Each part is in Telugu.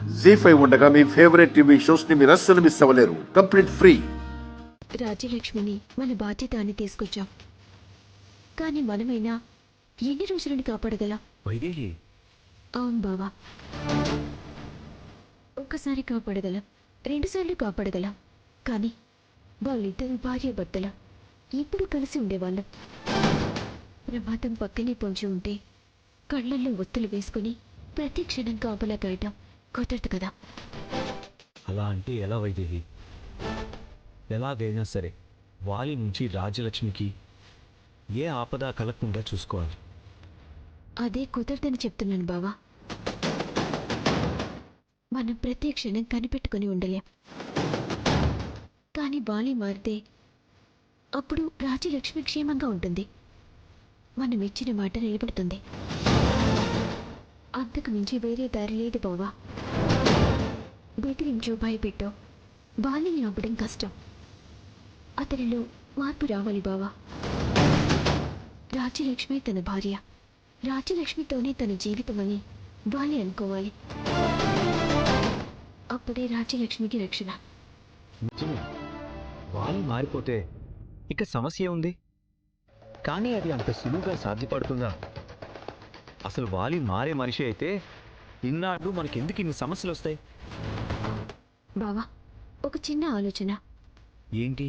జీ5 ఉండగా మీ ఫేవరెట్ టీవీ షోస్ ని మీరు అస్సలు మిస్ అవ్వలేరు. Complete free. రాజ్యలక్ష్మిని మన బాధ్యత అని తీసుకొచ్చాం, కానీ మనమైనా ఎన్ని రోజులని కాపాడగలం? వైదేహి, అవును బావా, ఒక్కసారి కాపాడగలం, రెండుసార్లు కాపాడగలం, కానీ వాళ్ళిద్దరు భార్య భర్తలు ఇప్పుడు కలిసి ఉండేవాళ్ళం. ప్రమాదం పక్కనే పొంచి ఉంటే కళ్ళల్లో ఒత్తులు వేసుకుని ప్రతి క్షణం కాపలా కాయటం కుదరదు కదా. అలా అంటే ఎలా వైదేహి? ఎలాగైనా సరే వాలి నుంచి రాజ్యలక్ష్మికి ఏ ఆపద కలగకుండా చూసుకోవాలి. అదే కుదరదని చెప్తున్నాను బావా. మనం ప్రతి క్షణం కనిపెట్టుకుని ఉండలేం, కానీ బాలి మారితే అప్పుడు రాజ్యలక్ష్మి క్షేమంగా ఉంటుంది, మనం ఇచ్చిన మాట నిలబడుతుంది. అంతకు మించి వేరే దారి లేదు బావా. బెదిరించో భయపెట్టో బాలిని ఆపడం కష్టం. అతనిలో మార్పు రావాలి బావా. రాజ్యలక్ష్మి తన భార్య, రాజ్యలక్ష్మితోనే తన జీవితం అని బాలి అనుకోవాలి. అప్పుడే రాజ్యలక్ష్మికి రక్షణ. నిజమే, వాలి మారిపోతే ఇక సమస్య ఉంది, కానీ అది అంత సులువుగా సాధ్యపడుతుందా? అసలు వాలి మారే మనిషి అయితే ఇన్నాళ్ళు మనకెందుకు ఇన్ని సమస్యలు వస్తాయి? బావా, ఒక చిన్న ఆలోచన. ఏంటి?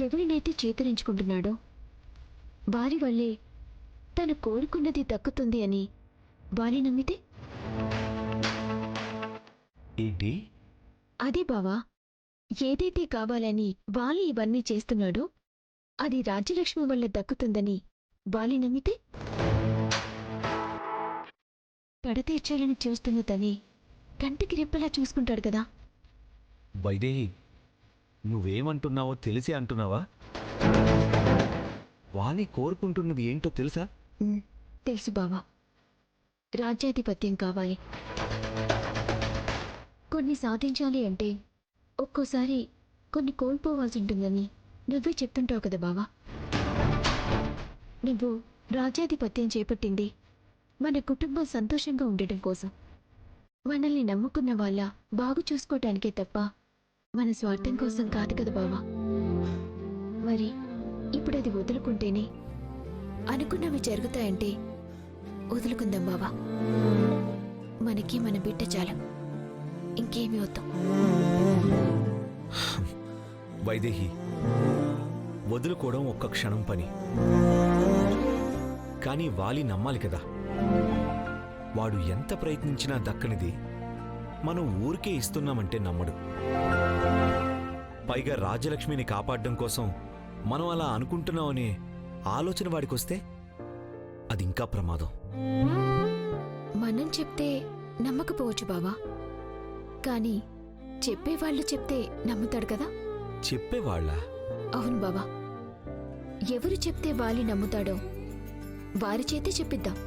ఎవరినైతే చేతరించుకుంటున్నాడో వారి వల్లే తను కోరుకున్నది దక్కుతుంది అని వారి నమ్మితే? ఏంటి? అదే బావా, ఏదైతే కావాలని వాలి ఇవన్నీ చేస్తున్నాడో అది రాజ్యలక్ష్మి వల్ల దక్కుతుందని వాలి నమ్మితే? పడతీర్చాలని చూస్తున్న తని కంటికి రెప్పలా చూసుకుంటాడు కదా. వైదేహి, నువ్వేమంటున్నావో తెలిసి అంటున్నావా? వాలి కోరుకుంటున్నది ఏంటో తెలుసా? తెలుసు బావా, రాజ్యాధిపత్యం కావాలి. కొన్ని సాధించాలి అంటే ఒక్కోసారి కొన్ని కోల్పోవాల్సి ఉంటుందని నువ్వే చెప్తుంటావు కదా బావా. నువ్వు రాజ్యాధిపత్యం చేపట్టింది మన కుటుంబం సంతోషంగా ఉండటం కోసం, మనల్ని నమ్ముకున్న వాళ్ళ బాగు చూసుకోవటానికే తప్ప మన స్వార్థం కోసం కాదు కదా బావా. మరి ఇప్పుడు అది వదులుకుంటేనే అనుకున్నవి జరుగుతాయంటే వదులుకుందాం బావా. మనకి మన బిడ్డ చాలు, ఇంకేమీ వద్దాం. వైదేహి, వదులుకోవడం ఒక్క క్షణం పని, కానీ వాలి నమ్మాలి కదా. వాడు ఎంత ప్రయత్నించినా దక్కనిది మనం ఊరికే ఇస్తున్నామంటే నమ్మడు. పైగా రాజ్యలక్ష్మిని కాపాడడం కోసం మనం అలా అనుకుంటున్నామనే ఆలోచన వాడికొస్తే అది ఇంకా ప్రమాదం. మనం చెప్తే నమ్మకపోవచ్చు బావా, కానీ చెప్పేవాళ్ళు చెప్తే నమ్ముతాడు కదా. చెప్పేవాళ్ళ? అవును బావా, ఎవరు చెప్తే వాలి నమ్ముతాడో వారి చేతే చెప్పిద్దాం,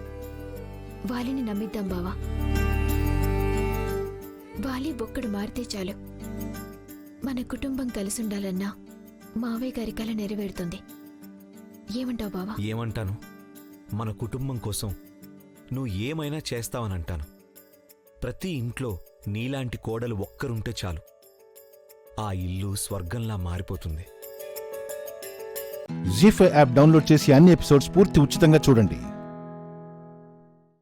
వాలిని నమ్మిద్దాం బావా. వాలి ఒక్కడు మారితే చాలు, మన కుటుంబం కలిసుండాలన్నా మావయ్య గారి కల నెరవేరుతుంది. ఏమంటావు బావా? ఏమంటాను, మన కుటుంబం కోసం నువ్వు ఏమైనా చేస్తావనంటాను. ప్రతి ఇంట్లో నీలాంటి కోడలు ఒక్కరుంటే చాలు, ఆ ఇల్లు స్వర్గంలా మారిపోతుంది. జీ5 యాప్ డౌన్లోడ్ చేసి అన్ని ఎపిసోడ్స్ పూర్తి ఉచితంగా చూడండి.